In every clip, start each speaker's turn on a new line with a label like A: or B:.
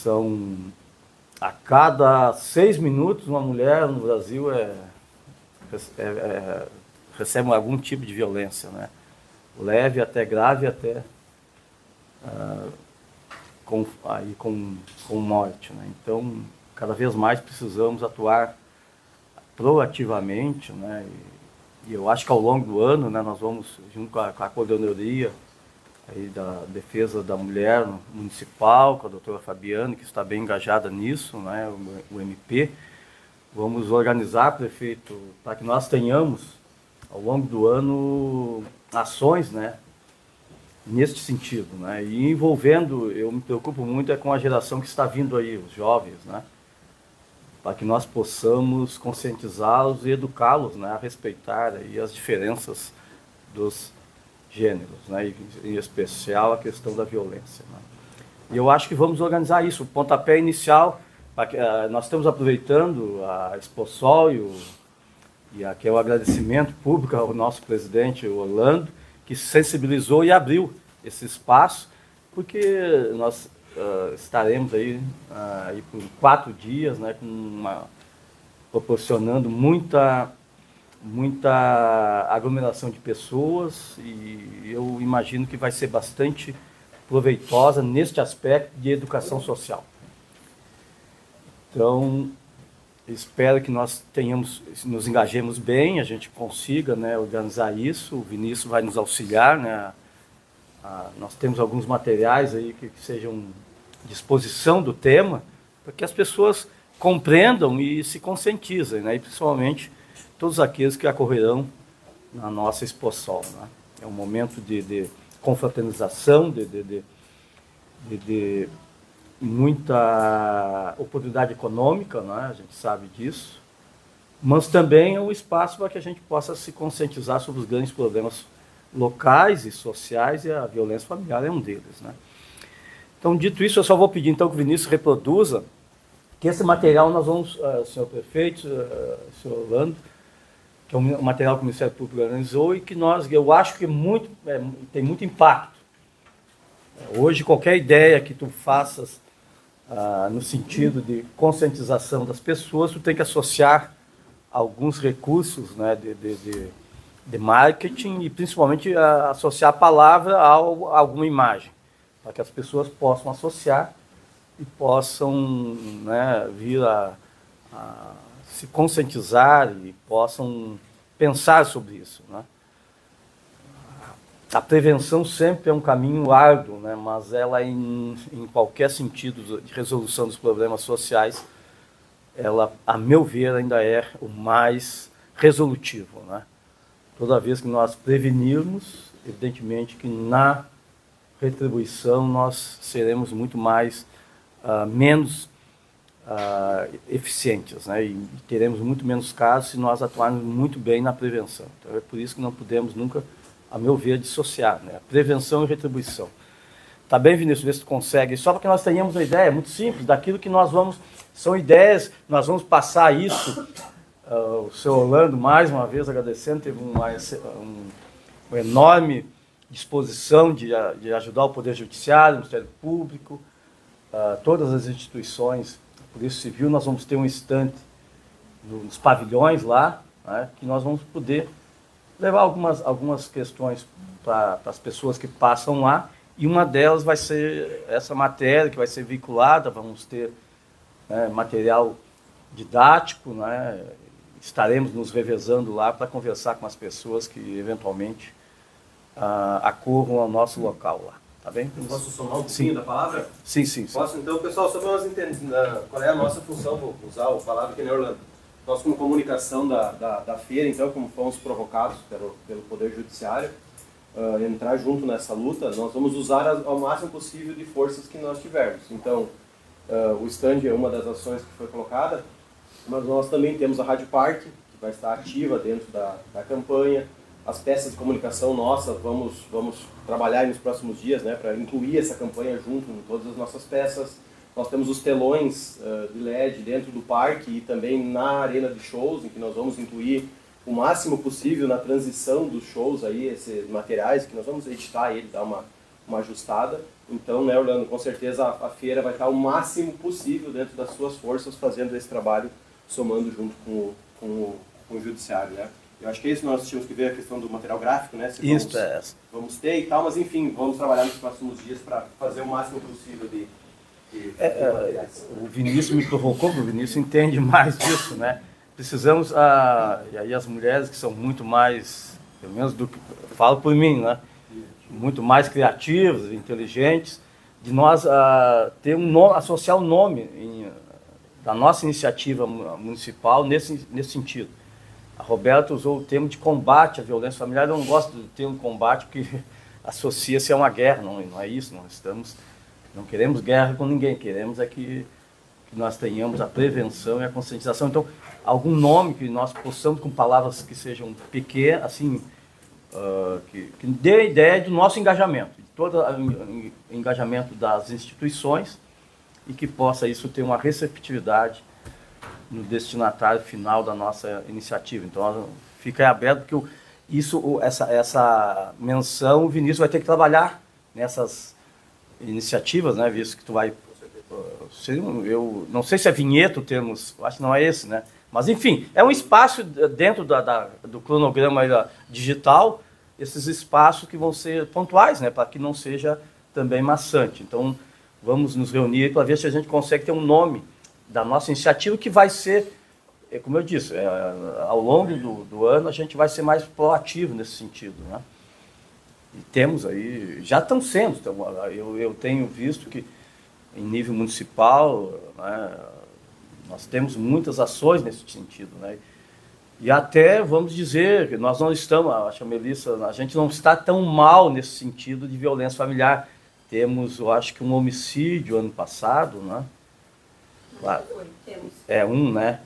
A: são a cada 6 minutos uma mulher no Brasil recebe algum tipo de violência, né? Leve até grave, até com morte, né? Então, cada vez mais precisamos atuar proativamente, né? E eu acho que ao longo do ano, né, nós vamos, junto com a Coordenadoria aí da Defesa da Mulher Municipal, com a doutora Fabiana, que está bem engajada nisso, né, o MP, vamos organizar, prefeito, para que nós tenhamos, ao longo do ano, ações, né, neste sentido, né, e envolvendo, eu me preocupo muito com a geração que está vindo aí, os jovens, né, para que nós possamos conscientizá-los e educá-los, né, a respeitar aí as diferenças dos gêneros, né, e, em especial a questão da violência, né. E eu acho que vamos organizar isso. O pontapé inicial, nós estamos aproveitando a Exposol e aqui é o agradecimento público ao nosso presidente Orlando, que sensibilizou e abriu esse espaço, porque nós estaremos aí por 4 dias, né, proporcionando muita aglomeração de pessoas, e eu imagino que vai ser bastante proveitosa neste aspecto de educação social. Então, espero que nós nos engajemos bem, a gente consiga, né, organizar isso. O Vinícius vai nos auxiliar, né? Nós temos alguns materiais aí que sejam de exposição do tema, para que as pessoas compreendam e se conscientizem, né? E principalmente todos aqueles que acorrerão na nossa Exposol, né? É um momento de confraternização, de muita oportunidade econômica, né? A gente sabe disso, mas também é um espaço para que a gente possa se conscientizar sobre os grandes problemas locais e sociais, e a violência familiar é um deles, né? Então, dito isso, eu só vou pedir então que o Vinícius reproduza, que esse material nós vamos, senhor prefeito, senhor Orlando, que é um material que o Ministério Público organizou e que eu acho que tem muito impacto. Hoje, qualquer ideia que tu faças no sentido de conscientização das pessoas, tu tem que associar alguns recursos, né, de marketing, e principalmente associar a palavra a alguma imagem, para que as pessoas possam associar e possam, né, vir a se conscientizar e possam pensar sobre isso, né? A prevenção sempre é um caminho árduo, né, mas ela, em qualquer sentido de resolução dos problemas sociais, ela, a meu ver, ainda é o mais resolutivo, né? Toda vez que nós prevenirmos, evidentemente que na retribuição nós seremos muito mais, menos eficientes, né? E teremos muito menos casos se nós atuarmos muito bem na prevenção. Então, é por isso que não podemos nunca, a meu ver, dissociar, né? Prevenção e retribuição. Tá bem, Vinícius? Vê se tu consegue. Só para que nós tenhamos uma ideia muito simples daquilo que nós vamos... São ideias, nós vamos passar isso. O senhor Orlando, mais uma vez, agradecendo, teve uma enorme disposição de ajudar o Poder Judiciário, o Ministério Público, todas as instituições, a Polícia Civil. Nós vamos ter um estante nos pavilhões lá, né, que nós vamos poder levar algumas questões para as pessoas que passam lá, e uma delas vai ser essa matéria que vai ser vinculada. Vamos ter, né, material didático, né, estaremos nos revezando lá para conversar com as pessoas que eventualmente acorram ao nosso local lá. Tá bem?
B: Posso somar um pouquinho da palavra?
A: Sim, sim.
B: Posso? Então, pessoal, só para nós entendermos qual é a nossa função, vou usar a palavra que nem Orlando. Nós, como comunicação da feira, então, como fomos provocados pelo Poder Judiciário, entrar junto nessa luta, nós vamos usar ao máximo possível de forças que nós tivermos. Então, o stand é uma das ações que foi colocada, mas nós também temos a Rádio Parque, que vai estar ativa dentro da campanha. As peças de comunicação nossas, vamos trabalhar nos próximos dias, né, para incluir essa campanha junto em todas as nossas peças. Nós temos os telões de LED dentro do parque e também na arena de shows, em que nós vamos incluir o máximo possível na transição dos shows aí, esses materiais, que nós vamos editar ele, dar uma uma ajustada. Então, né, Orlando, com certeza a feira vai estar o máximo possível dentro das suas forças fazendo esse trabalho, somando junto com o judiciário, né? Eu acho que é isso, nós tínhamos que ver a questão do material gráfico, né? Se
A: Isso,
B: vamos ter e tal, mas enfim, vamos trabalhar nos próximos dias para fazer o máximo possível de
A: o Vinícius me provocou, porque o Vinícius entende mais disso, né? Precisamos, e aí as mulheres que são muito mais, pelo menos do que falo por mim, né? Muito mais criativas, inteligentes, de nós ter associar o nome da nossa iniciativa municipal nesse sentido. A Roberta usou o termo de combate à violência familiar. Eu não gosto do termo combate porque associa-se a uma guerra, não é isso. Não queremos guerra com ninguém, queremos que nós tenhamos a prevenção e a conscientização. Então, algum nome que nós possamos, com palavras que sejam pequenas, assim, que dê a ideia do nosso engajamento, de todo o engajamento das instituições, e que possa isso ter uma receptividade no destinatário final da nossa iniciativa. Então, fica aberto, porque essa menção, o Vinícius vai ter que trabalhar nessas iniciativas, né, visto que tu vai... Eu não sei se é vinheta o termo, acho que não é esse, né? Mas, enfim, é um espaço dentro do cronograma digital, esses espaços que vão ser pontuais, né, para que não seja também maçante. Então, vamos nos reunir para ver se a gente consegue ter um nome da nossa iniciativa que vai ser, como eu disse, ao longo do ano a gente vai ser mais proativo nesse sentido, né? E temos aí, já estão sendo, então, eu tenho visto que em nível municipal, né, nós temos muitas ações nesse sentido, né? E até, vamos dizer, que nós não estamos, acho que a Melissa, a gente não está tão mal nesse sentido de violência familiar. Temos, eu acho que um homicídio ano passado, né? Claro, é um, né?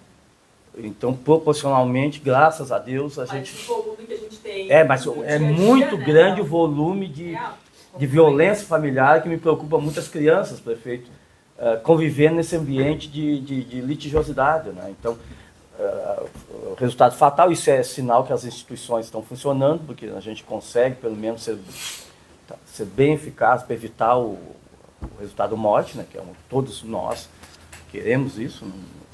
A: Então, proporcionalmente, graças a Deus, a gente...
C: Mas o volume que a gente tem...
A: mas é muito grande o volume de violência familiar, que me preocupa muito as crianças, prefeito, convivendo nesse ambiente de litigiosidade, né? Então, o resultado fatal, isso é sinal que as instituições estão funcionando, porque a gente consegue, pelo menos, ser bem eficaz para evitar o resultado morte, né? Que todos nós queremos isso,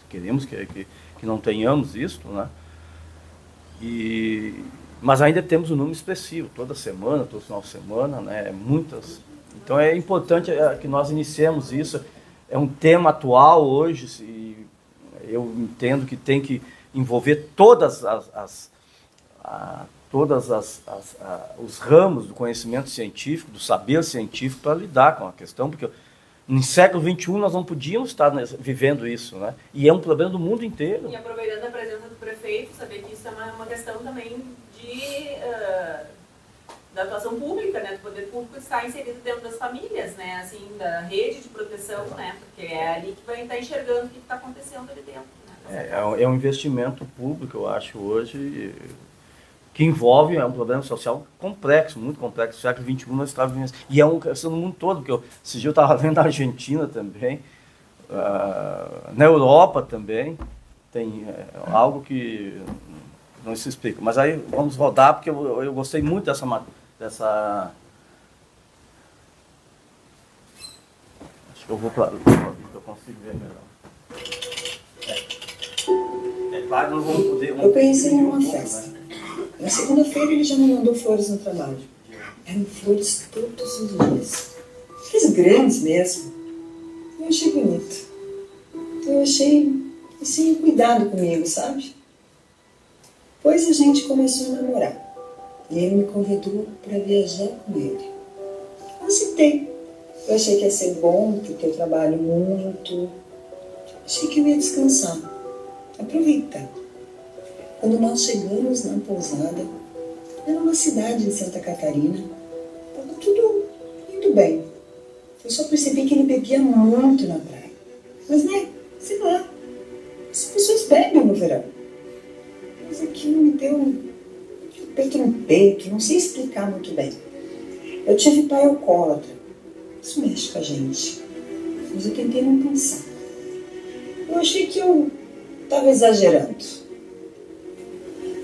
A: queremos que não tenhamos isso, né? Mas ainda temos um número expressivo, toda semana, todo final de semana, né? Muitas. Então é importante que nós iniciemos isso. É um tema atual hoje, e eu entendo que tem que envolver todos os ramos do conhecimento científico, do saber científico, para lidar com a questão, porque no século XXI nós não podíamos estar vivendo isso, né? E é um problema do mundo inteiro.
C: E aproveitando a presença do prefeito, saber que isso é uma questão também da atuação pública, né? Do poder público estar inserido dentro das famílias, né? Assim, da rede de proteção, né? Porque é ali que vai estar enxergando o que está acontecendo ali dentro, né?
A: É um investimento público, eu acho, hoje, que envolve um problema social complexo, muito complexo. No século XXI nós estamos vivendo, e é uma questão no mundo todo, porque esse dia eu estava vendo na Argentina também, na Europa também, tem algo que não se explica. Mas aí vamos rodar, porque eu gostei muito dessa... Acho que eu vou para eu consigo ver melhor. Claro, não vou poder...
D: Eu pensei numa festa. Na segunda-feira ele já me mandou flores no trabalho. Eram flores todos os dias. Flores grandes mesmo. Eu achei bonito. Eu achei, assim, cuidado comigo, sabe? Depois a gente começou a namorar. E ele me convidou para viajar com ele. Eu aceitei. Eu achei que ia ser bom, porque eu trabalho muito. Achei que eu ia descansar. Aproveitar. Quando nós chegamos na pousada, era uma cidade de Santa Catarina, estava tudo indo bem. Eu só percebi que ele bebia muito na praia. Mas, né, sei lá, as pessoas bebem no verão. Mas aquilo me deu um aperto no peito, não sei explicar muito bem. Eu tive pai alcoólatra, isso mexe com a gente. Mas eu tentei não pensar. Eu achei que eu estava exagerando.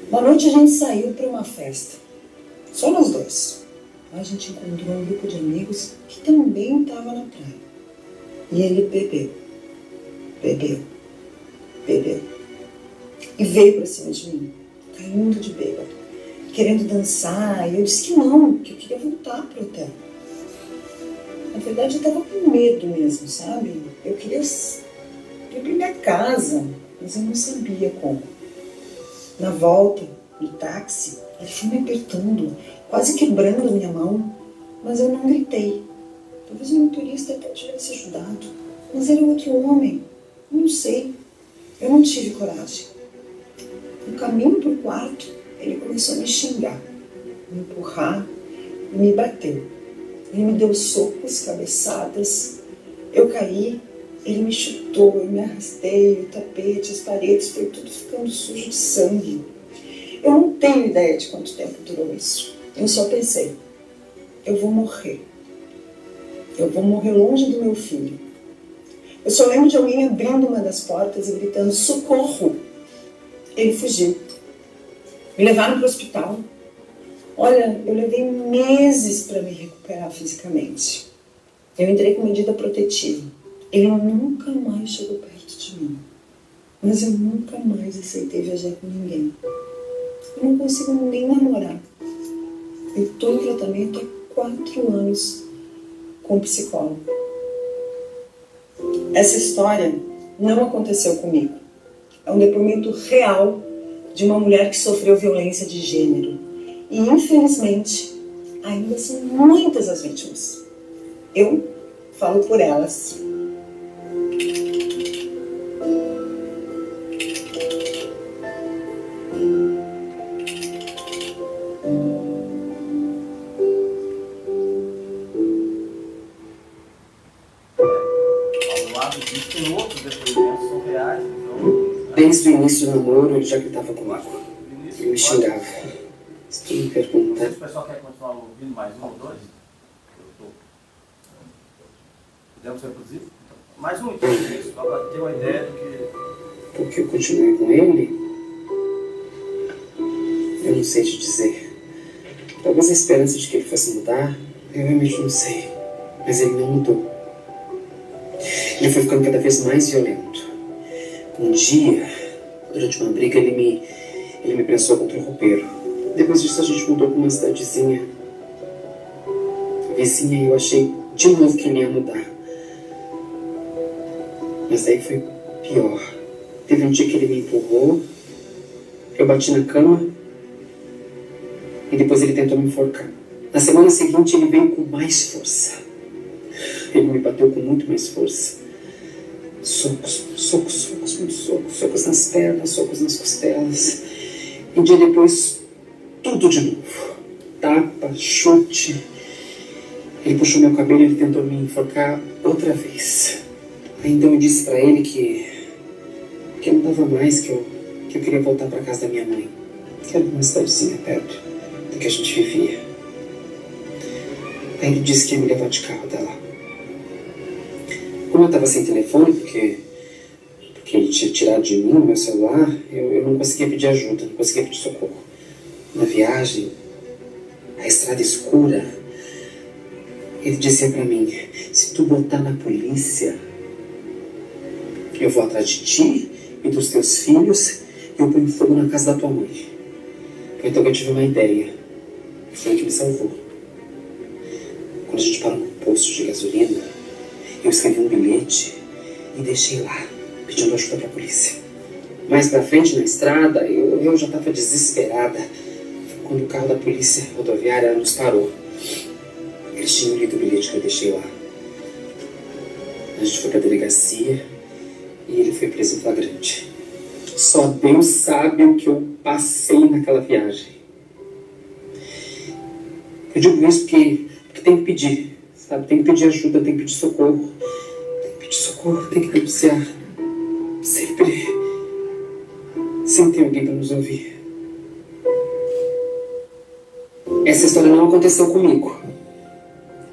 D: Uma noite a gente saiu para uma festa, só nós dois. a gente encontrou um grupo de amigos que também estava na praia. E ele bebeu. E veio pra cima de mim, caindo de bêbado, querendo dançar. E eu disse que não, que eu queria voltar pro hotel. Na verdade, eu tava com medo mesmo, sabe? Eu queria ir pra minha casa, mas eu não sabia como. Na volta, no táxi, ele foi me apertando, quase quebrando a minha mão, mas eu não gritei. Talvez o motorista até tivesse ajudado, mas era outro homem, não sei. Eu não tive coragem. No caminho pro quarto, ele começou a me xingar, me empurrar e me bateu. Ele me deu socos, cabeçadas. Eu caí, ele me chutou, eu me arrastei, o tapete, as paredes, foi tudo ficando sujo de sangue. Eu não tenho ideia de quanto tempo durou isso. Eu só pensei, eu vou morrer. Eu vou morrer longe do meu filho. Eu só lembro de alguém abrindo uma das portas e gritando, socorro! Ele fugiu. Me levaram para o hospital. Olha, eu levei meses para me recuperar fisicamente. Eu entrei com medida protetiva. Ele nunca mais chegou perto de mim. Mas eu nunca mais aceitei viajar com ninguém. Eu não consigo nem namorar. Eu estou em tratamento há 4 anos com psicólogo. Essa história não aconteceu comigo. É um depoimento real de uma mulher que sofreu violência de gênero. E, infelizmente, ainda são muitas as vítimas. Eu falo por elas.
E: Desde o início do namoro, ele já gritava com água. Ele me xingava. Se tu me perguntar...
A: O pessoal quer continuar ouvindo mais um ou dois? Podemos reproduzir? Mais um, então, isso, só para ter uma ideia do que...
E: Por que eu continuei com ele? Eu não sei te dizer. Talvez a esperança de que ele fosse mudar, eu realmente não sei. Mas ele não mudou. Ele foi ficando cada vez mais violento. Um dia, durante uma briga, ele me prensou contra um roupeiro. Depois disso, a gente mudou para uma cidadezinha vizinha e eu achei de novo que ele ia mudar. Mas daí foi pior. Teve um dia que ele me empurrou, eu bati na cama e depois ele tentou me enforcar. Na semana seguinte, ele veio com mais força. Ele me bateu com muito mais força. Socos, muitos socos. Socos nas pernas, socos nas costelas. E um dia depois, tudo de novo. Tapa, chute. Ele puxou meu cabelo e ele tentou me enforcar outra vez. Aí então eu disse pra ele que eu não dava mais, que eu queria voltar pra casa da minha mãe. Que era uma cidadezinha perto do que a gente vivia. Aí ele disse que ia me levar de carro até lá. Como eu estava sem telefone, porque ele tinha tirado de mim o meu celular, eu não conseguia pedir ajuda, não conseguia pedir socorro. Na viagem, a estrada escura, ele dizia pra mim, se tu botar na polícia, eu vou atrás de ti e dos teus filhos e eu ponho fogo na casa da tua mãe. Então eu tive uma ideia, foi o que me salvou. Quando a gente parou no posto de gasolina, eu escrevi um bilhete e deixei lá, pedindo ajuda para a polícia. Mais pra frente, na estrada, eu já estava desesperada. Quando o carro da polícia rodoviária nos parou, eles tinham lido o bilhete que eu deixei lá. A gente foi para a delegacia e ele foi preso em flagrante. Só Deus sabe o que eu passei naquela viagem. Eu digo isso porque tem que pedir. Sabe? Tem que pedir ajuda, tem que pedir socorro. Tem que pedir socorro, tem que denunciar. Sempre tem alguém para nos ouvir. Essa história não aconteceu comigo.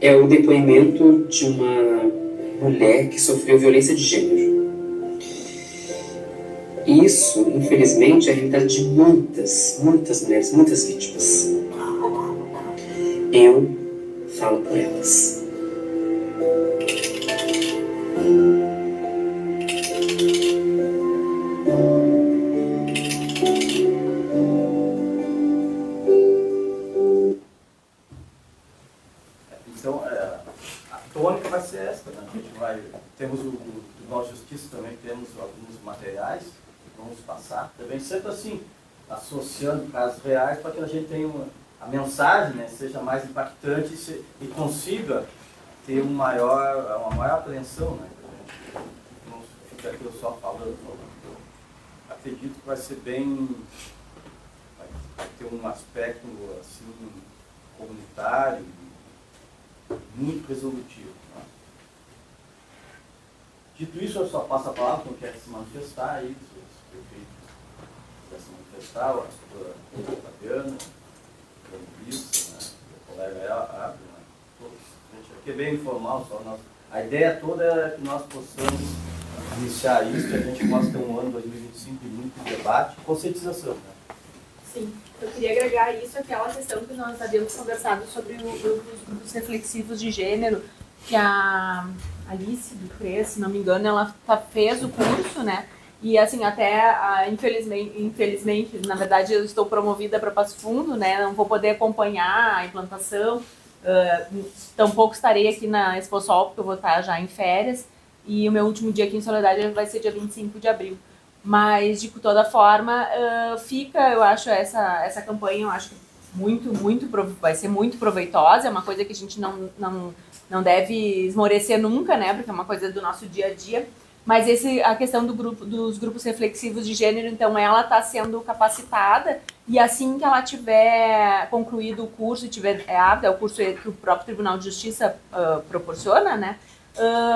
E: É o depoimento de uma mulher que sofreu violência de gênero. E isso, infelizmente, é a realidade de muitas mulheres, muitas vítimas. Eu falo por elas.
A: Então, a tônica vai ser essa, né? A gente temos o Tribunal de Justiça também, temos alguns materiais que vamos passar, também sempre assim, associando casos reais para que a gente tenha a mensagem, né, seja mais impactante e consiga ter uma maior apreensão, né? Não fica aquilo só falando. Acredito que vai ser bem, vai ter um aspecto assim, comunitário, muito resolutivo. Né? Dito isso, eu só passo a palavra quem quer se manifestar aí, se o prefeito quer se manifestar, a doutora Fabiana, a Luísa, né? O colega Abel, né? Todos. Aqui é bem informal, só a ideia toda é que nós possamos iniciar isso, que a gente possa ter um ano 2025 de muito debate e conscientização. Né?
C: Sim, eu queria agregar isso àquela questão que nós havíamos conversado sobre os grupos reflexivos de gênero, que a Alice do CRES, se não me engano, ela fez o curso, né? E assim, até infelizmente, na verdade, eu estou promovida para Passo Fundo, né? Não vou poder acompanhar a implantação, tampouco estarei aqui na Exposol, porque eu vou estar já em férias, e o meu último dia aqui em Soledade vai ser dia 25 de abril. Mas, de toda forma, fica, eu acho, essa campanha, eu acho que vai ser muito proveitosa, é uma coisa que a gente não deve esmorecer nunca, né, porque é uma coisa do nosso dia a dia. Mas a questão dos grupos reflexivos de gênero, então, ela está sendo capacitada, e assim que ela tiver concluído o curso, e tiver apta, o curso que o próprio Tribunal de Justiça proporciona, né,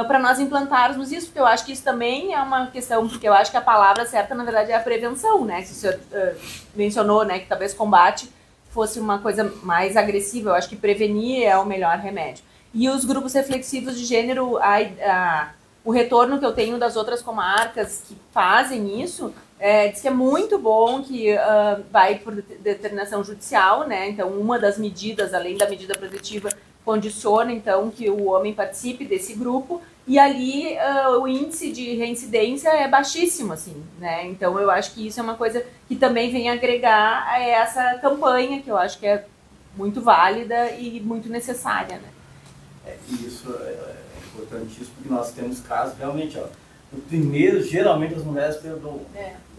C: para nós implantarmos isso, porque eu acho que isso também é uma questão, porque eu acho que a palavra certa, na verdade, é a prevenção, né, que o senhor mencionou, né, que talvez combate fosse uma coisa mais agressiva, eu acho que prevenir é o melhor remédio. E os grupos reflexivos de gênero, o retorno que eu tenho das outras comarcas que fazem isso, diz que é muito bom, que vai por determinação judicial, né, então uma das medidas, além da medida protetiva, condiciona, então, que o homem participe desse grupo, e ali o índice de reincidência é baixíssimo, assim, né? Então, eu acho que isso é uma coisa que também vem agregar a essa campanha, que eu acho que é muito válida e muito necessária, né?
A: Isso é importantíssimo, porque nós temos casos, realmente, geralmente as mulheres perdoam.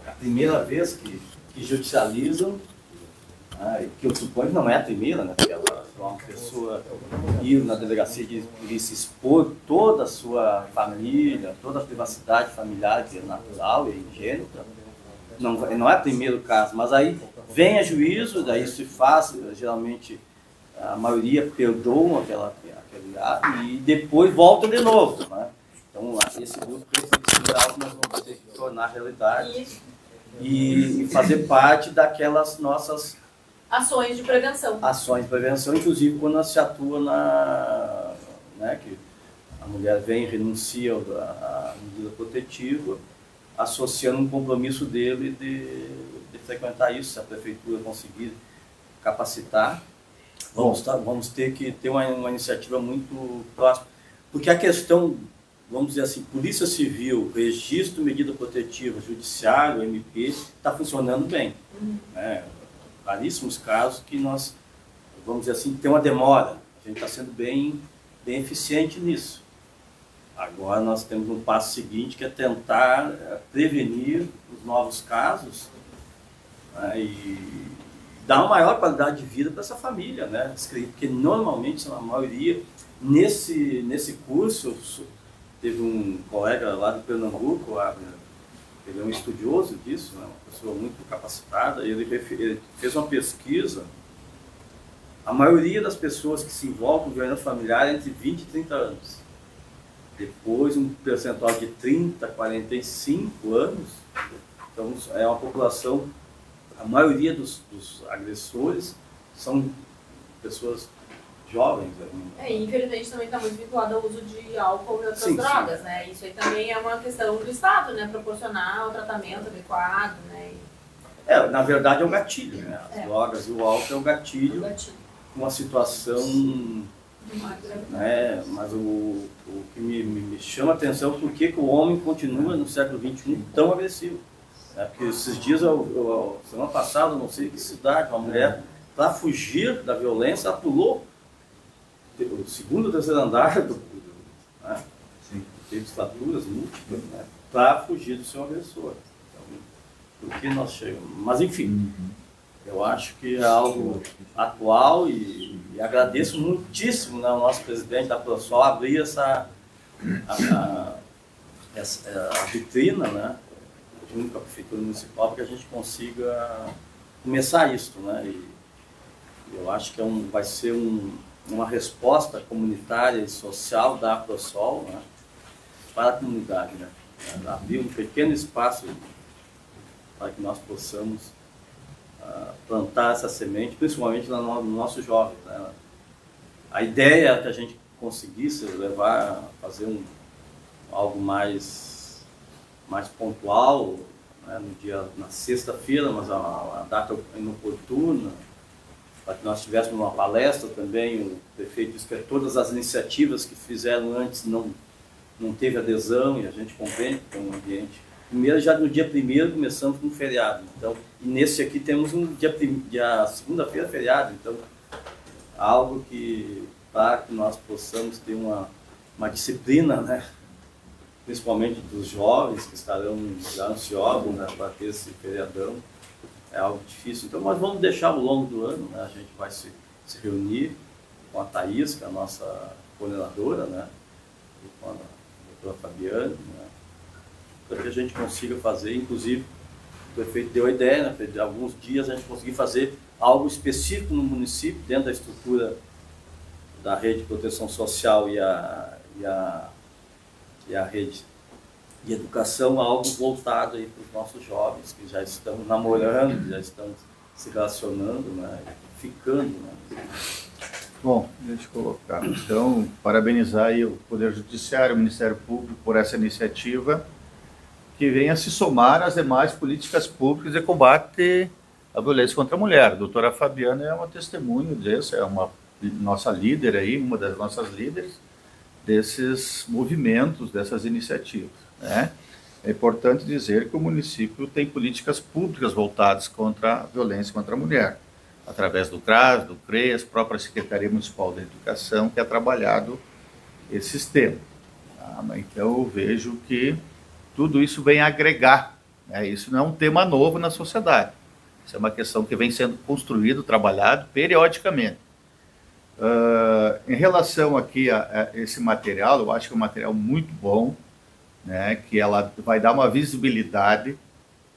A: A primeira vez que judicializam, que eu suponho que não é a primeira, né? Porque ela é uma pessoa ir na delegacia de polícia expor toda a sua família, toda a privacidade familiar, que é natural e ingênita. Não é o primeiro caso, mas aí vem a juízo, daí se faz, geralmente a maioria perdoam aquele ato e depois volta de novo. Né? Então, esse grupo residencial nós vamos ter que tornar realidade e fazer parte daquelas nossas
C: ações de prevenção.
A: Ações de prevenção, inclusive quando se atua né, que a mulher vem e renuncia à medida protetiva, associando um compromisso dele de frequentar isso, se a prefeitura conseguir capacitar. Vamos ter que ter uma iniciativa muito próxima. Porque a questão, vamos dizer assim, Polícia Civil, registro, medida protetiva, judiciário, MP, está funcionando bem. Né? Raríssimos casos que nós, vamos dizer assim, tem uma demora. A gente está sendo bem eficiente nisso. Agora nós temos um passo seguinte, que é tentar prevenir os novos casos, né, e dar uma maior qualidade de vida para essa família, né? Porque normalmente, a maioria, nesse curso, teve um colega lá de Pernambuco, ele é um estudioso disso, né? Uma pessoa muito capacitada, ele fez uma pesquisa. A maioria das pessoas que se envolvem com violência familiar é entre 20 e 30 anos. Depois, um percentual de 30 a 45 anos. Então, é uma população, a maioria dos agressores são pessoas jovens.
C: Infelizmente também está muito vinculado ao uso de álcool e outras drogas, né? Isso aí também é uma questão do Estado, né? Proporcionar o tratamento adequado, né?
A: Na verdade é um gatilho, né? As drogas e o álcool é um gatilho. Uma situação Mas o que me chama a atenção é por que o homem continua no século XXI tão agressivo. Porque esses dias, semana passada, não sei que cidade, uma mulher, para fugir da violência, ela pulou o segundo ou terceiro andar teve estaturas múltiplas, para fugir do seu agressor. Então, por que nós chegamos? Mas, enfim, eu acho que é algo atual e agradeço muitíssimo ao nosso presidente da ProSol abrir a vitrina, junto com a Prefeitura Municipal, para que a gente consiga começar isso. E eu acho que vai ser uma resposta comunitária e social da ProSol, para a comunidade. Abrir um pequeno espaço para que nós possamos plantar essa semente, principalmente nos nossos jovens. A ideia é que a gente conseguisse fazer algo mais pontual, na sexta-feira, mas a data inoportuna, para que nós tivéssemos uma palestra também. O prefeito disse que todas as iniciativas que fizeram antes não teve adesão, e a gente compreende que é um ambiente. Primeiro, já no dia 1º, começamos com um feriado. Então, e nesse aqui temos dia segunda-feira feriado. Então, algo para que nós possamos ter uma disciplina, principalmente dos jovens que estarão já ansiosos para ter esse feriadão, é algo difícil. Então, nós vamos deixar ao longo do ano, a gente vai se reunir com a Thaís, que é a nossa coordenadora, e com a doutora Fabiane, para que a gente consiga fazer. Inclusive, o prefeito deu a ideia, de alguns dias a gente conseguir fazer algo específico no município, dentro da estrutura da rede de proteção social e a rede de educação, algo voltado aí para os nossos jovens que já estão namorando, já estão se relacionando, ficando.
F: Bom, deixa eu colocar. Então, parabenizar aí o Poder Judiciário, o Ministério Público por essa iniciativa que venha se somar às demais políticas públicas de combate à violência contra a mulher. A doutora Fabiana é uma testemunha disso, é uma nossa líder aí, uma das nossas líderes desses movimentos, dessas iniciativas. É importante dizer que o município tem políticas públicas voltadas contra a violência contra a mulher, através do CRAS, do CREAS, própria Secretaria Municipal da Educação, que é trabalhado esses temas. Então, eu vejo que tudo isso vem agregar. Isso não é um tema novo na sociedade. Isso é uma questão que vem sendo construído, trabalhado periodicamente. Em relação aqui a esse material, eu acho que é um material muito bom, que ela vai dar uma visibilidade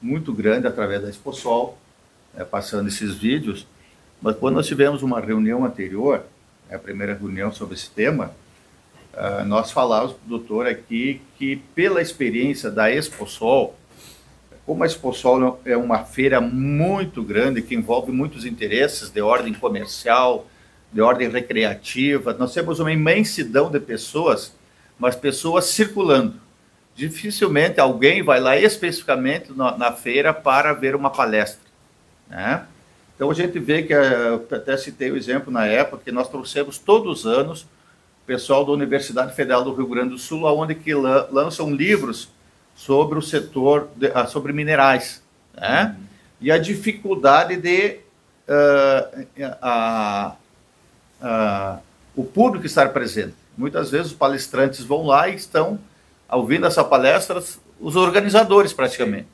F: muito grande através da Exposol, passando esses vídeos. Mas quando nós tivemos uma reunião anterior, a primeira reunião sobre esse tema, nós falávamos para o doutor aqui que, pela experiência da Exposol, como a Exposol é uma feira muito grande, que envolve muitos interesses de ordem comercial, de ordem recreativa, nós temos uma imensidão de pessoas, mas pessoas circulando. Dificilmente alguém vai lá especificamente na feira para ver uma palestra. Então a gente vê que, eu até citei o exemplo na época, que nós trouxemos todos os anos o pessoal da Universidade Federal do Rio Grande do Sul, onde que lançam livros sobre o setor, sobre minerais, e a dificuldade de o público estar presente. Muitas vezes os palestrantes vão lá e estão ouvindo essa palestra, os organizadores praticamente.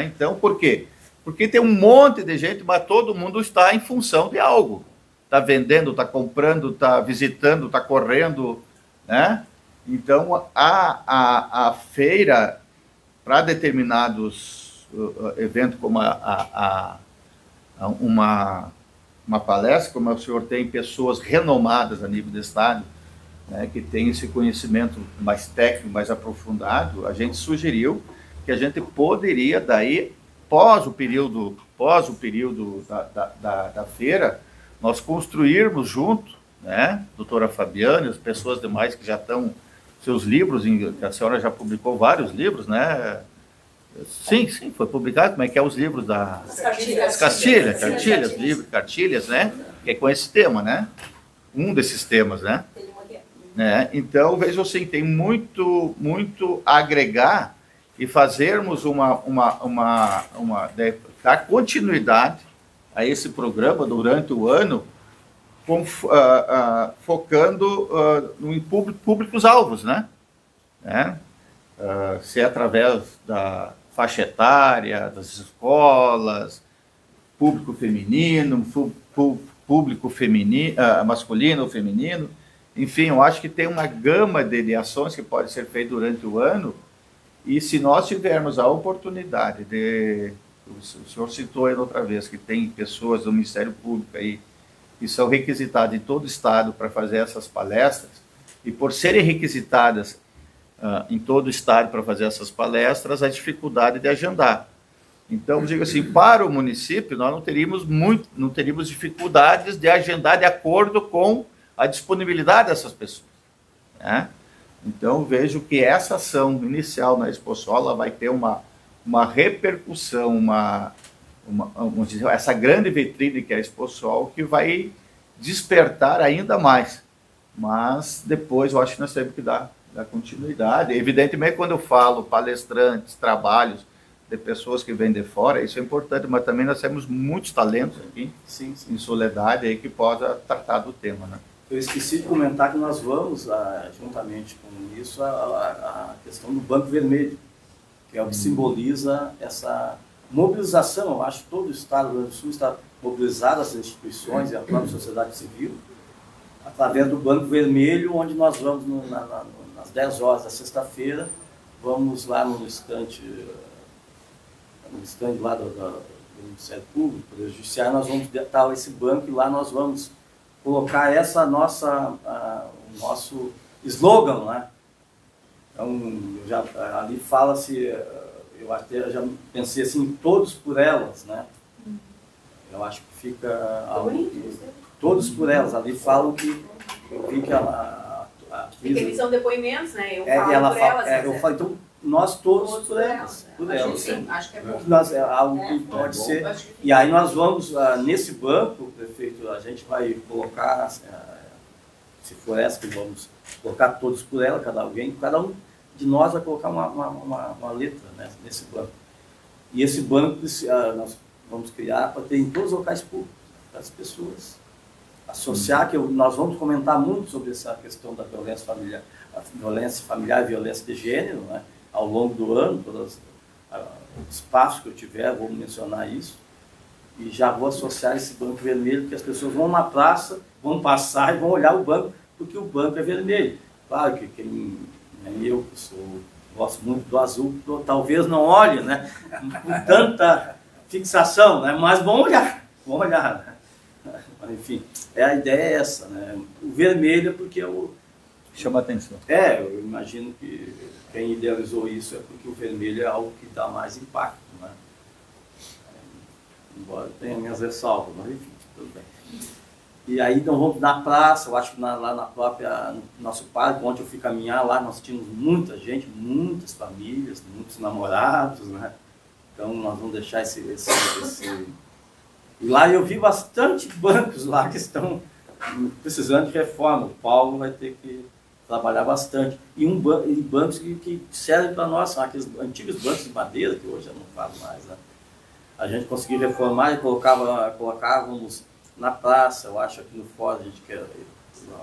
F: Então, por quê? Porque tem um monte de gente, mas todo mundo está em função de algo. Está vendendo, está comprando, está visitando, está correndo, Então, a feira, para determinados eventos, como uma palestra, como o senhor tem pessoas renomadas a nível do estado, que tem esse conhecimento mais técnico, mais aprofundado, a gente sugeriu que a gente poderia, daí, pós o período da feira, nós construirmos junto, doutora Fabiane, as pessoas demais que já estão, seus livros, a senhora já publicou vários livros, Sim, foi publicado, como é que é os livros da... Cartilhas, livros, cartilhas, que é com esse tema, um desses temas, né? Então, vejo assim, tem muito a agregar e fazermos dar continuidade a esse programa durante o ano, focando em públicos-alvos, né? Se é através da faixa etária, das escolas, público feminino, público feminino, masculino ou feminino, enfim, eu acho que tem uma gama de ações que pode ser feita durante o ano, e se nós tivermos a oportunidade o senhor citou aí outra vez que tem pessoas do Ministério Público aí que são requisitadas em todo o estado para fazer essas palestras, e por serem requisitadas em todo o estado para fazer essas palestras, a dificuldade de agendar. Então, digo assim, para o município, nós não teríamos dificuldades de agendar de acordo com a disponibilidade dessas pessoas, né? Então, vejo que essa ação inicial na Exposol, ela vai ter uma repercussão, vamos dizer, essa grande vitrine que é a Exposol, que vai despertar ainda mais. Mas depois eu acho que nós temos que dar continuidade. Evidentemente, quando eu falo palestrantes, trabalhos de pessoas que vêm de fora, isso é importante, mas também nós temos muitos talentos aqui, sim, em Soledade, aí, que possa tratar do tema, né?
A: Eu esqueci de comentar que nós vamos, juntamente com isso, a questão do Banco Vermelho, que é o que simboliza essa mobilização. Eu acho que todo o Estado do Rio Grande do Sul está mobilizado, as instituições e a própria sociedade civil, através do Banco Vermelho, onde nós vamos, às 10 horas da sexta-feira, vamos lá no estande lá do Ministério Público, do Poder Judiciário, nós vamos detalhar esse banco e lá nós vamos colocar essa o nosso slogan, né? Então, ali fala-se, eu até já pensei assim, todos por elas, né? Eu acho que fica todos por elas, ali falam que eu vi que
C: porque eles são depoimentos, né? Eu
A: falo
C: por elas.
A: Eu falo, então, nós todos por elas. Por elas.
C: Sim, acho que é bom.
A: Algo que pode ser. E aí nós vamos, nesse banco, prefeito, a gente vai colocar, se for essa que vamos colocar todos por ela, cada um de nós vai colocar uma letra, né, nesse banco. E esse banco nós vamos criar para ter em todos os locais públicos, para as pessoas associar, que nós vamos comentar muito sobre essa questão da violência familiar, e violência de gênero, né, ao longo do ano, todos os espaços que eu tiver, vou mencionar isso, e já vou associar esse banco vermelho, que as pessoas vão na praça, vão passar e vão olhar o banco, porque o banco é vermelho. Claro que eu que gosto muito do azul, talvez não olhe, né, com tanta fixação, né, mas vão olhar, né? Enfim, a ideia é essa, né? O vermelho é porque
F: chama atenção.
A: Eu imagino que quem idealizou isso é porque o vermelho é algo que dá mais impacto, né? Embora tenha minhas ressalvas, mas enfim, tudo bem. E aí então vamos na praça, eu acho que lá na própria, no nosso parque, onde eu fui caminhar, lá nós tínhamos muita gente, muitas famílias, muitos namorados, né? Então nós vamos deixar esse... E lá eu vi bastante bancos lá que estão precisando de reforma. O Paulo vai ter que trabalhar bastante. E bancos que servem para nós, são aqueles antigos bancos de madeira, que hoje eu não falo mais, né? A gente conseguiu reformar e colocávamos na praça, eu acho aqui no fórum, a gente quer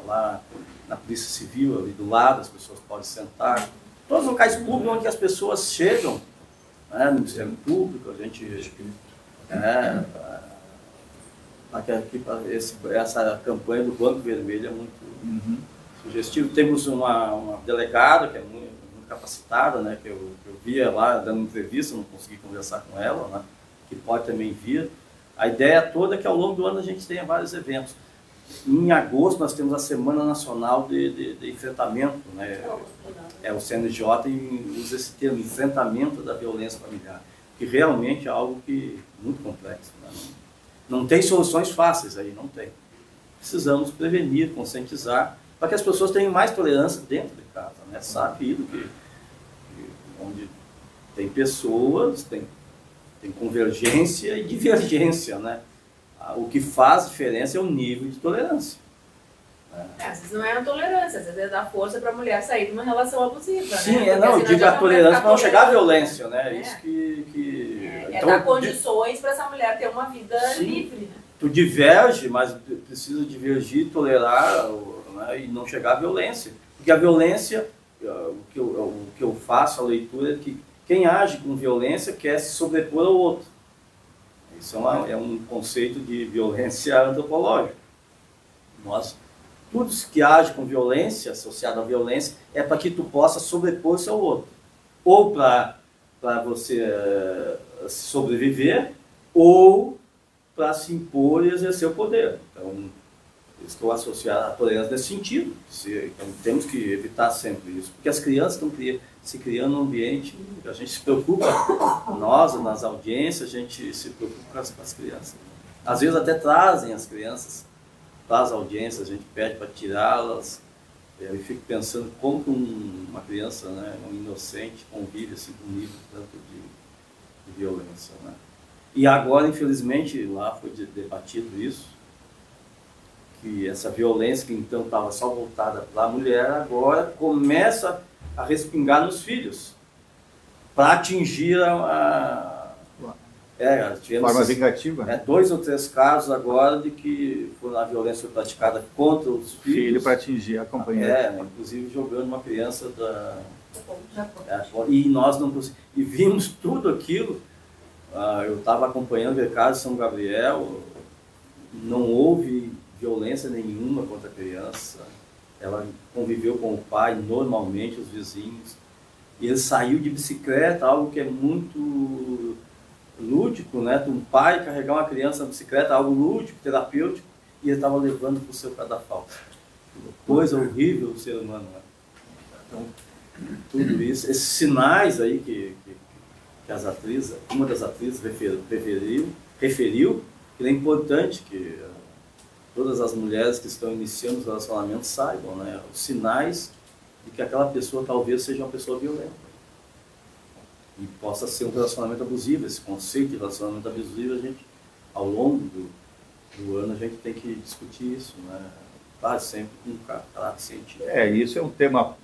A: lá na Polícia Civil, ali do lado, as pessoas podem sentar. Todos os locais públicos onde as pessoas chegam, né, no Ministério Público, a gente... essa campanha do Banco Vermelho é muito sugestivo. Temos uma delegada que é muito capacitada, né, que eu via lá dando entrevista, não consegui conversar com ela, né, que pode também vir. A ideia toda é que ao longo do ano a gente tenha vários eventos. Em agosto nós temos a Semana Nacional de Enfrentamento, né, o CNJ usa esse termo, enfrentamento da violência familiar, que realmente é algo muito complexo, né? Não tem soluções fáceis aí, não tem. Precisamos prevenir, conscientizar, para que as pessoas tenham mais tolerância dentro de casa, né? Sabido que onde tem pessoas, tem convergência e divergência, né? O que faz diferença é o nível de tolerância.
C: Às vezes não é a tolerância, às vezes é dar força para a mulher sair de uma relação abusiva.
A: Sim,
C: né?
A: não, eu digo a tolerância para não chegar à violência, né? Isso então,
C: dar condições para essa mulher ter uma vida livre, né?
A: Tu diverge, mas precisa divergir, tolerar, né, e não chegar à violência. Porque a violência, o que eu faço, a leitura, é que quem age com violência quer se sobrepor ao outro. Isso é um conceito de violência antropológica. Tudo que age com violência, associado à violência, é para que tu possa sobrepor-se ao outro. Ou para você sobreviver, ou para se impor e exercer o poder. Então, estou associado à tolerância nesse sentido. Então, temos que evitar sempre isso, porque as crianças estão se criando num ambiente, a gente se preocupa, nós, nas audiências, a gente se preocupa com as crianças. Às vezes até trazem as crianças para as audiências, a gente pede para tirá-las. Eu fico pensando como que uma criança, né, um inocente, convive assim, com um nível tanto de violência. Né? E agora, infelizmente, lá foi debatido isso, que essa violência que então estava só voltada para a mulher, agora começa a respingar nos filhos, para atingir tivemos
F: forma vingativa.
A: 2 ou 3 casos agora de que a violência foi praticada contra os filhos.
F: Para atingir a companheira.
A: Inclusive jogando uma criança e nós não conseguimos. E vimos tudo aquilo. Eu estava acompanhando o caso de São Gabriel, não houve violência nenhuma contra a criança. Ela conviveu com o pai normalmente, os vizinhos. E ele saiu de bicicleta, algo que é muito lúdico, né? Um pai carregar uma criança na bicicleta, algo lúdico, terapêutico, e ele estava levando para o seu cadafalso. Coisa horrível do ser humano, né? Então, tudo isso, esses sinais aí que as atrizes, uma das atrizes referiu, que é importante que todas as mulheres que estão iniciando os relacionamentos saibam, né? Os sinais de que aquela pessoa talvez seja uma pessoa violenta. E possa ser um relacionamento abusivo. Esse conceito de relacionamento abusivo, a gente, ao longo do ano, a gente tem que discutir isso, né? Claro, sempre com caráter científico.
F: Isso é uma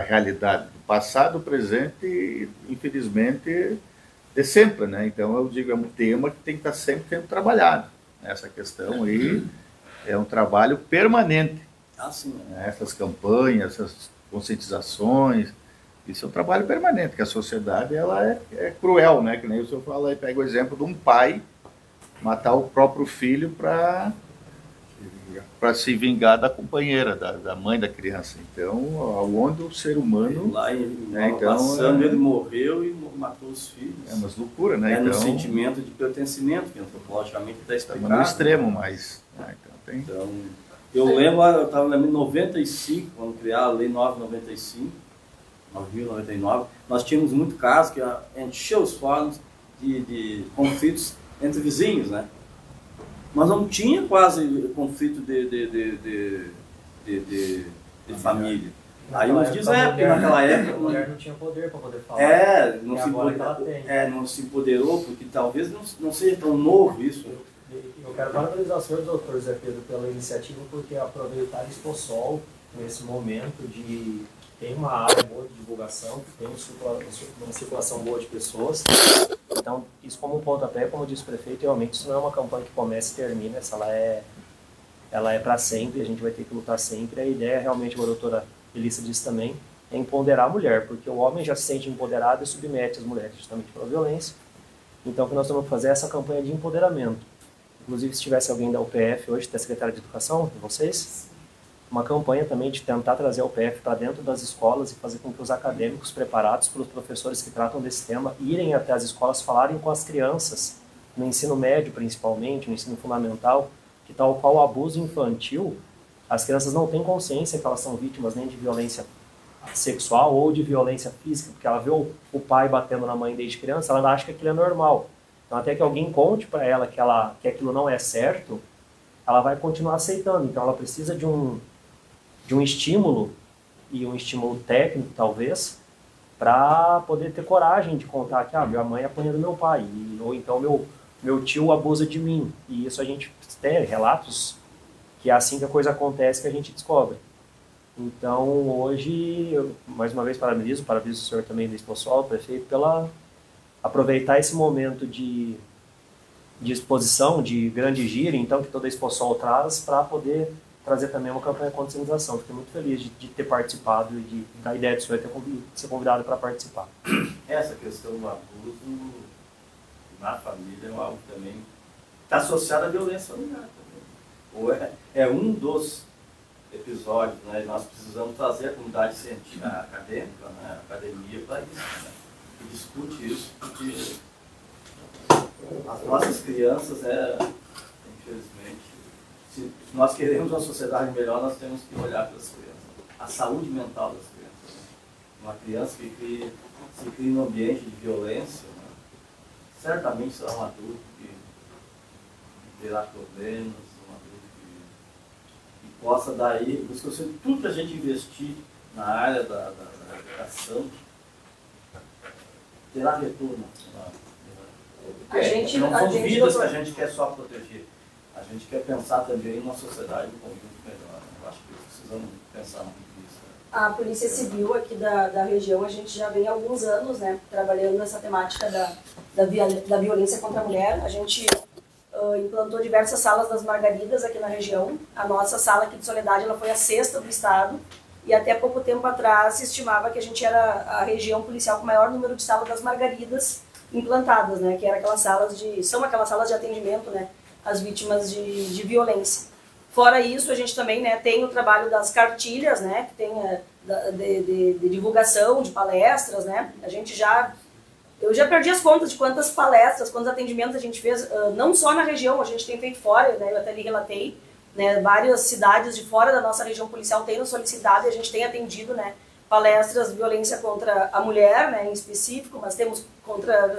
F: realidade do passado, presente e, infelizmente, de sempre, né? Então, eu digo, é um tema que tem que estar sempre sendo trabalhado. Essa questão aí é um trabalho permanente.
A: Sim.
F: Essas campanhas, essas conscientizações, isso é um trabalho permanente, que a sociedade ela é cruel, né? Que nem o senhor fala aí, pega o exemplo de um pai matar o próprio filho para se vingar da companheira, da mãe da criança. Então, aonde o ser humano...
A: Ele morreu e matou os filhos.
F: É uma loucura, né?
A: No sentimento de pertencimento, que antropologicamente está explicado.
F: No extremo, mas...
A: Eu lembro, eu estava lembrando em 95, quando criaram a Lei 995, 9.099, nós tínhamos muito caso que encheu os fóruns de conflitos entre vizinhos, né? Mas não tinha quase conflito de família. Aí uns dizem, porque naquela época...
B: A mulher não tinha poder para poder falar.
A: Não se empoderou, porque talvez não seja tão novo isso.
B: Eu quero parabenizar o senhor, doutor Zé Pedro, pela iniciativa, porque aproveitar a Exposol nesse momento de tem uma área boa de divulgação, tem uma circulação boa de pessoas. Então, isso como um pontapé, como disse o prefeito, realmente isso não é uma campanha que começa e termina, ela é para sempre, a gente vai ter que lutar sempre. A ideia, realmente, como a doutora Elissa disse também, é empoderar a mulher, porque o homem já se sente empoderado e submete as mulheres justamente pela violência. Então, o que nós temos que fazer é essa campanha de empoderamento. Inclusive, se tivesse alguém da UPF hoje, da Secretaria de Educação, de vocês, uma campanha também de tentar trazer a UPF para dentro das escolas e fazer com que os acadêmicos preparados pelos professores que tratam desse tema irem até as escolas, falarem com as crianças, no ensino médio principalmente, no ensino fundamental, que tal qual o abuso infantil, as crianças não têm consciência que elas são vítimas nem de violência sexual ou de violência física, porque ela vê o pai batendo na mãe desde criança, ela acha que aquilo é normal. Então, até que alguém conte para ela que aquilo não é certo, ela vai continuar aceitando. Então, ela precisa de um estímulo, e um estímulo técnico, talvez, para poder ter coragem de contar que minha mãe apanha do meu pai, ou então meu tio abusa de mim. E isso a gente tem relatos que é assim que a coisa acontece que a gente descobre. Então, hoje, eu, mais uma vez, parabenizo o senhor também do Exposol, o prefeito, pela aproveitar esse momento de exposição, de grande giro, então, que toda a Exposol traz, para poder trazer também uma campanha de conscientização. Fiquei muito feliz de ter participado e da ideia do senhor ter ser convidado para participar.
A: Essa questão do abuso na família é algo também está associado à violência familiar também. Ou é um dos episódios, né? E nós precisamos trazer a comunidade científica, acadêmica, né? A academia para isso, né? Que discute isso, porque as nossas crianças, infelizmente, se nós queremos uma sociedade melhor, nós temos que olhar para as crianças, a saúde mental das crianças. Né? Uma criança que se cria num ambiente de violência, né? Certamente será um adulto que terá problemas, um adulto que possa daí, por isso que eu sei, tudo que a gente investir na área da educação terá retorno. Não são vidas que a gente quer só proteger. A gente quer pensar também numa sociedade, um conjunto melhor. Eu acho que precisamos pensar muito nisso.
G: A Polícia Civil aqui da região, a gente já vem há alguns anos, né, trabalhando nessa temática da violência contra a mulher. A gente implantou diversas salas das Margaridas aqui na região. A nossa sala aqui de Soledade, ela foi a 6ª do estado. E até pouco tempo atrás se estimava que a gente era a região policial com o maior número de salas das Margaridas implantadas, né, que era são aquelas salas de atendimento, né, às vítimas de violência. Fora isso, a gente também, né, tem o trabalho das cartilhas, né, que tem de divulgação, de palestras, né. Eu já perdi as contas de quantas palestras, quantos atendimentos a gente fez, não só na região, a gente tem feito fora, né, eu até lhe relatei, né, várias cidades de fora da nossa região policial têm nos solicitado e a gente tem atendido, né, palestras de violência contra a mulher, né, em específico, mas temos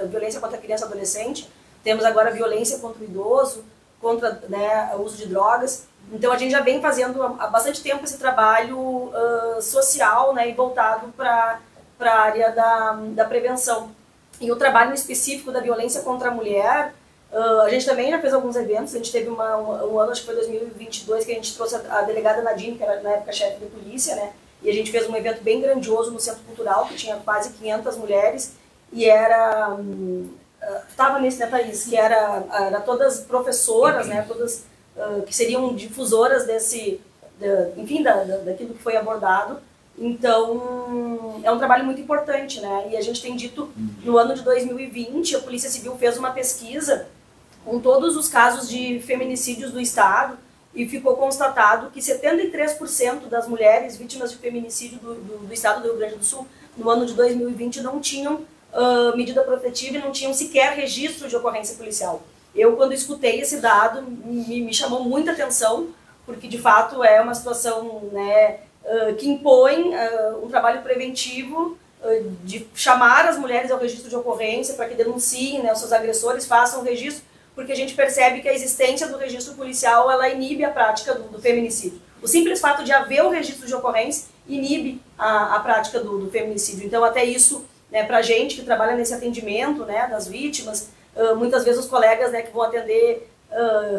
G: violência contra a criança e adolescente, temos agora violência contra o idoso, contra, né, o uso de drogas. Então a gente já vem fazendo há bastante tempo esse trabalho social, né, e voltado para a área da prevenção. E o trabalho específico da violência contra a mulher, a gente também já fez alguns eventos. A gente teve um ano, acho que foi 2022, que a gente trouxe a delegada Nadine, que era na época chefe de polícia, né, e a gente fez um evento bem grandioso no Centro Cultural, que tinha quase 500 mulheres, e estava nesse, né, Thaís, que era todas professoras, né, todas que seriam difusoras daquilo que foi abordado. Então, é um trabalho muito importante, né, e a gente tem dito, no ano de 2020, a Polícia Civil fez uma pesquisa com todos os casos de feminicídios do estado, e ficou constatado que 73% das mulheres vítimas de feminicídio do estado do Rio Grande do Sul, no ano de 2020, não tinham medida protetiva e não tinham sequer registro de ocorrência policial. Eu, quando escutei esse dado, me chamou muita atenção, porque de fato é uma situação, né, que impõe um trabalho preventivo de chamar as mulheres ao registro de ocorrência para que denunciem, né, os seus agressores, façam o registro, porque a gente percebe que a existência do registro policial, ela inibe a prática do feminicídio. O simples fato de haver o registro de ocorrência inibe a prática do feminicídio. Então, até isso, né, para a gente que trabalha nesse atendimento, né, das vítimas, muitas vezes os colegas, né, que vão atender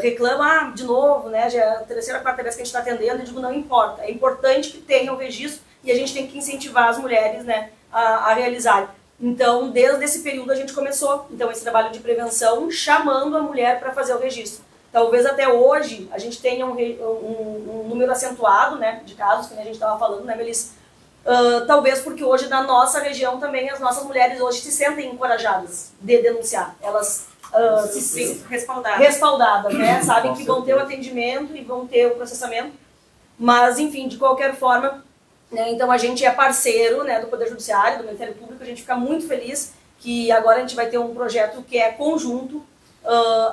G: reclamam, de novo, né, já é a 3ª, 4ª vez que a gente está atendendo. Eu digo, não importa, é importante que tenha o registro e a gente tem que incentivar as mulheres, né, a realizarem. Então, desde esse período a gente começou esse trabalho de prevenção, chamando a mulher para fazer o registro. Talvez até hoje a gente tenha um número acentuado, né, de casos, que a gente estava falando, né, Melissa? Talvez porque hoje na nossa região também as nossas mulheres hoje se sentem encorajadas de denunciar. Elas se sentem respaldadas, né? Sabem que vão ter o atendimento e vão ter o processamento. Mas, enfim, de qualquer forma, né, então a gente é parceiro, né, do Poder Judiciário, do Ministério Público. A gente fica muito feliz que agora a gente vai ter um projeto que é conjunto.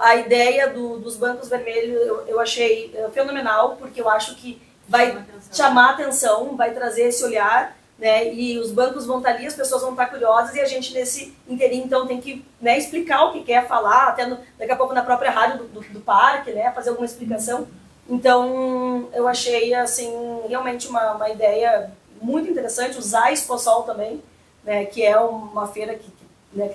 G: A ideia dos bancos vermelhos eu achei fenomenal, porque eu acho que vai chamar atenção, vai trazer esse olhar, né, e os bancos vão estar ali, as pessoas vão estar curiosas, e a gente nesse inteirinho então tem que, né, explicar o que quer falar, até daqui a pouco na própria rádio do parque, né, fazer alguma explicação. Então eu achei assim realmente uma ideia muito interessante, usar a Exposol também, né, que é uma feira que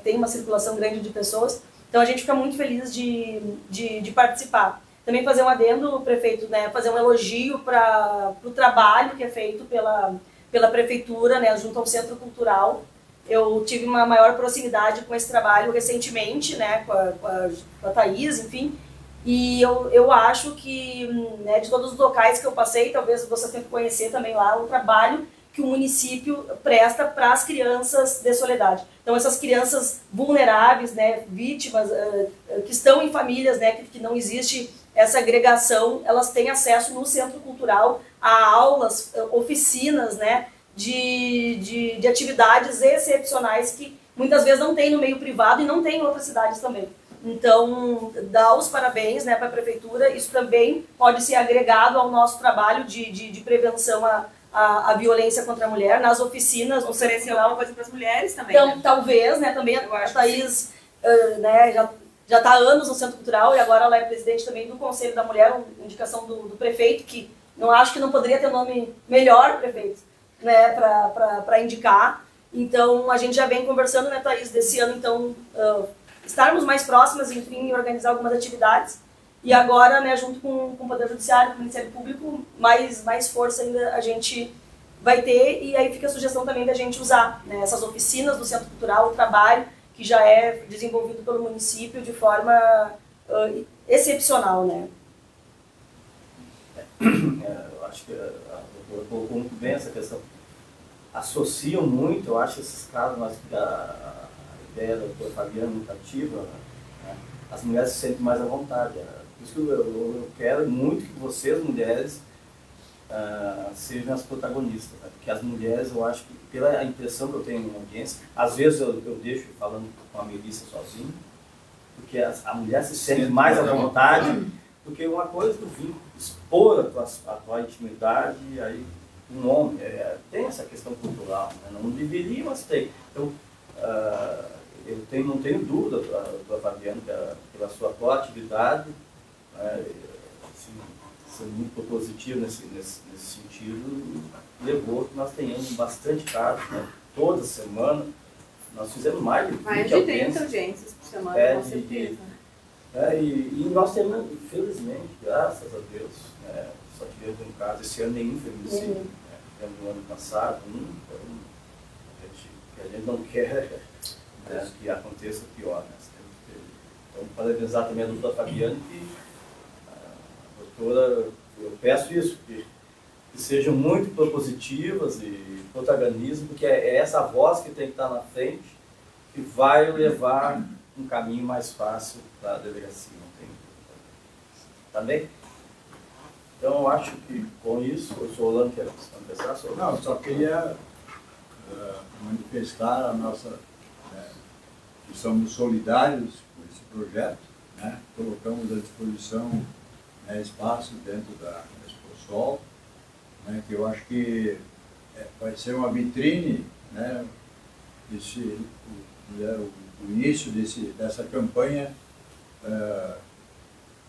G: tem uma circulação grande de pessoas. Então a gente fica muito feliz de participar. também fazer um adendo, prefeito, né, fazer um elogio para o trabalho que é feito pela prefeitura, né, junto ao Centro Cultural. Eu tive uma maior proximidade com esse trabalho recentemente, né, com a Thaís, enfim, e eu acho que, né, de todos os locais que eu passei, talvez você tenha que conhecer também lá o trabalho que o município presta para as crianças de soledade. Então, essas crianças vulneráveis, né, vítimas, que estão em famílias, né, que não existe essa agregação, elas têm acesso no Centro Cultural a aulas, oficinas, né, de atividades excepcionais que muitas vezes não tem no meio privado e não tem em outras cidades também. Então, dá os parabéns, né, para a prefeitura. Isso também pode ser agregado ao nosso trabalho de prevenção à violência contra a mulher nas oficinas.
C: Oferecer alguma coisa para as mulheres também.
G: Então,
C: né?
G: talvez, né, também a Thaís né, já está há anos no Centro Cultural e agora ela é presidente também do Conselho da Mulher, uma indicação do prefeito, que não acho que não poderia ter nome melhor, prefeito, né, para indicar. Então, a gente já vem conversando, né, Thaís, desse ano, então, estarmos mais próximas, enfim, organizar algumas atividades. E agora, né, junto com o Poder Judiciário, com o Ministério Público, mais força ainda a gente vai ter. E aí fica a sugestão também da gente usar, né, essas oficinas do Centro Cultural, o trabalho que já é desenvolvido pelo município de forma excepcional, né?
A: Eu acho que a doutora colocou muito bem essa questão. Associam muito, eu acho, esses casos, mas a ideia da doutora Fabiana muito ativa, né? As mulheres se sentem mais à vontade. Por isso que eu quero muito que vocês, mulheres, sejam as protagonistas, né? Porque as mulheres, eu acho que, pela impressão que eu tenho na audiência, às vezes eu deixo falando com a Melissa sozinho, porque a mulher se sente mais à vontade, porque uma coisa que eu vim expor a tua intimidade, aí um homem, tem essa questão cultural, né? Não deveria, mas tem. Então, eu não tenho dúvida, doutora Fabiana, pela sua proatividade, ser muito positivo nesse sentido, levou que nós tenhamos bastante casos, né? Toda semana. Nós fizemos mais de
C: 30 audiências por semana, com certeza.
A: E nós temos, infelizmente, graças a Deus, né, só tivemos um caso, esse ano nenhum feminicídio, né? Tivemos no ano passado, que a gente não quer, né, que aconteça pior. Né? Então, parabenizar também a doutora Fabiana, que doutora, eu peço isso, que sejam muito propositivas e protagonismo, porque é essa voz que tem que estar na frente que vai levar um caminho mais fácil para a delegacia. Não tem dúvida. Tá bem? Então, eu acho que com isso, o senhor Orlando quer começar?
H: Não, só queria manifestar a nossa, que somos solidários com esse projeto, né? Colocamos à disposição espaço dentro da Exposol, né, que eu acho que vai ser uma vitrine, né, o início dessa campanha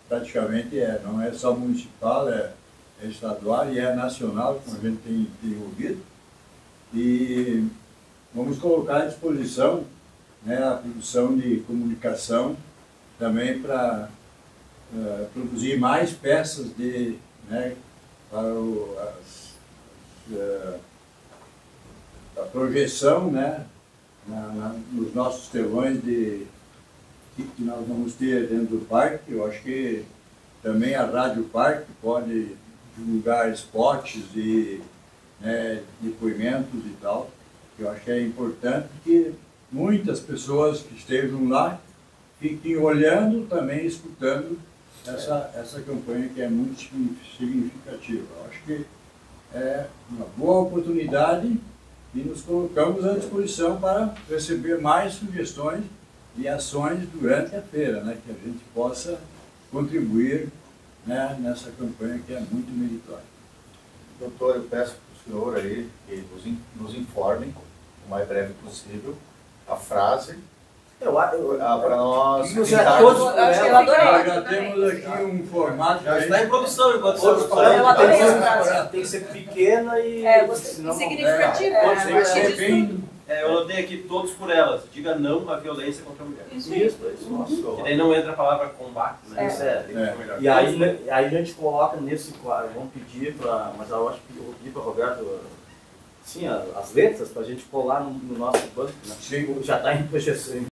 H: praticamente não é só municipal, é estadual e é nacional, como a gente tem ouvido, e vamos colocar à disposição, né, a produção de comunicação também para produzir mais peças né, para a projeção, né, nos nossos telões que nós vamos ter dentro do parque. Eu acho que também a Rádio Parque pode divulgar spots e, né, depoimentos e tal. Eu acho que é importante que muitas pessoas que estejam lá fiquem olhando, também escutando essa campanha, que é muito significativa. Eu acho que é uma boa oportunidade e nos colocamos à disposição para receber mais sugestões e ações durante a feira, né, que a gente possa contribuir, né, nessa campanha que é muito meritória.
F: Doutor, eu peço para o senhor aí que nos informe o mais breve possível a frase para nós.
G: Eu adorei.
H: Já temos aqui um formato.
B: Já está em produção, enquanto
G: Eu adorei essa frase.
B: tem que ser pequena e
C: Significativa.
B: eu notei aqui todos por elas. Diga não à violência contra a mulher.
A: Isso, nossa.
B: E daí não entra a palavra combate, né?
A: Isso é.
B: Melhor.
A: E aí a gente coloca nesse quadro, vamos pedir para, mas eu acho que eu vou pedir para o Roberto, sim, as letras, para a gente colar no nosso banco, né?
H: Sim.
A: Já está em projeção.